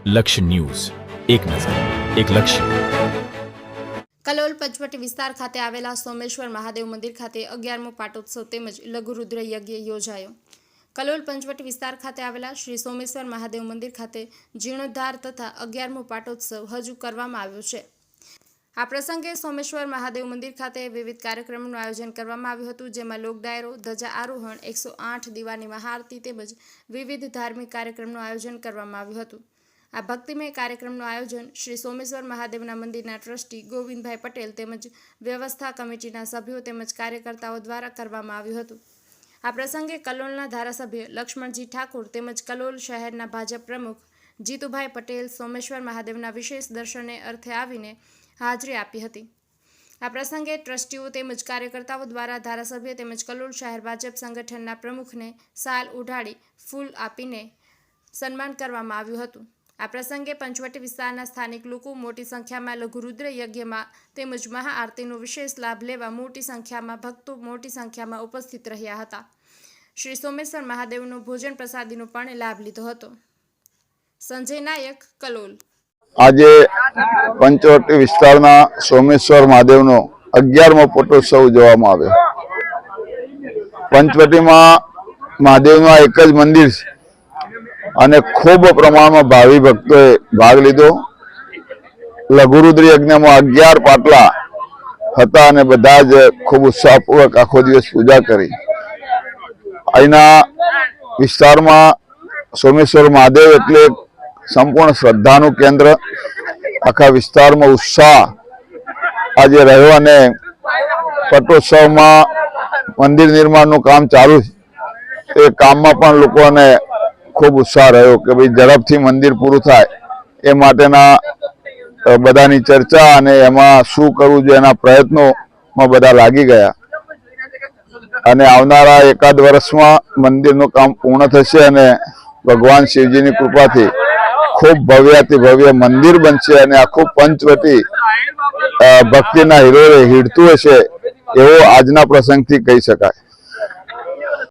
લક્ષ્ય ન્યૂઝ, એક નજર, એક લક્ષ્ય। કલોલ પંચવટી વિસ્તાર ખાતે આવેલા સોમેશ્વર મહાદેવ મંદિર ખાતે 11મો પાટોત્સવ તેમજ લઘુરુદ્ર યજ્ઞ યોજાયો। કલોલ પંચવટી વિસ્તાર ખાતે આવેલા શ્રી સોમેશ્વર મહાદેવ મંદિર ખાતે જીર્ણોદ્ધાર તથા 11મો પાટોત્સવ હજુ કરવામાં આવ્યો છે। આ પ્રસંગે સોમેશ્વર મહાદેવ મંદિર ખાતે વિવિધ કાર્યક્રમોનું આયોજન કરવામાં આવ્યું હતું, જેમાં લોક ડાયરો, ધજા આરોહણ, 108 દીવાની મહાઆરતી તેમજ વિવિધ ધાર્મિક કાર્યક્રમનું આયોજન કરવામાં આવ્યું હતું। આ ભક્તિમય કાર્યક્રમનું આયોજન શ્રી સોમેશ્વર મહાદેવના મંદિરના ટ્રસ્ટી ગોવિંદભાઈ પટેલ તેમજ વ્યવસ્થા કમિટીના સભ્યો તેમજ કાર્યકર્તાઓ દ્વારા કરવામાં આવ્યું હતું। આ પ્રસંગે કલોલના ધારાસભ્ય લક્ષ્મણજી ઠાકોર તેમજ કલોલ શહેરના ભાજપ પ્રમુખ જીતુભાઈ પટેલ સોમેશ્વર મહાદેવના વિશેષ દર્શને અર્થે આવીને હાજરી આપી હતી। આ પ્રસંગે ટ્રસ્ટીઓ તેમજ કાર્યકર્તાઓ દ્વારા ધારાસભ્ય તેમજ કલોલ શહેર ભાજપ સંગઠનના પ્રમુખને શાલ ઉઢાડી ફૂલ આપીને સન્માન કરવામાં આવ્યું હતું। આ પ્રસંગે પંચવટી વિસ્તારના સ્થાનિક લોકો મોટી સંખ્યામાં લઘુરુદ્ર યજ્ઞમાં તેમજ મહાઆરતીનો વિશેષ લાભ લેવા મોટી સંખ્યામાં ભક્તો મોટી સંખ્યામાં ઉપસ્થિત રહ્યા હતા। શ્રી સોમેશ્વર મહાદેવનો ભોજન પ્રસાદીનો પણ લાભ લીધો હતો। સંજય નાયક, કલોલ। આજે પંચવટી વિસ્તારના સોમેશ્વર મહાદેવનો 11મો પાટોત્સવ ઉજવવામાં આવ્યો। પંચવટીમાં મહાદેવનું આ એક જ મંદિર છે અને ખૂબ પ્રમાણમાં ભાવિ ભક્તોએ ભાગ લીધો। લઘુરુદ્ર યજ્ઞમાં 11 પાટલા હતા અને બધા જ ખૂબ ઉત્સાહપૂર્વક આખો દિવસ પૂજા કરી। અહીંના વિસ્તારમાં સોમેશ્વર મહાદેવ એટલે સંપૂર્ણ શ્રદ્ધાનું કેન્દ્ર। આખા વિસ્તારમાં ઉત્સાહ આજે રહ્યો અને પાટોત્સવમાં મંદિર નિર્માણનું કામ ચાલુ છે। એ કામમાં પણ લોકોને ખૂબ ઉત્સાહ રહ્યો કે ભાઈ ઝડપથી મંદિર પૂરું થાય એ માટેના બધાની ચર્ચા અને એમાં શું કરવું જોઈએ એના પ્રયત્નોમાં બધા લાગી ગયા અને આવનારા એકાદ વર્ષમાં મંદિરનું કામ પૂર્ણ થશે અને ભગવાન શિવજીની કૃપાથી ખૂબ ભવ્યાતિ ભવ્ય મંદિર બનશે અને આખું પંચવટી ભક્તિના હિરોએ હીડતું હશે એવો આજના પ્રસંગથી કહી શકાય।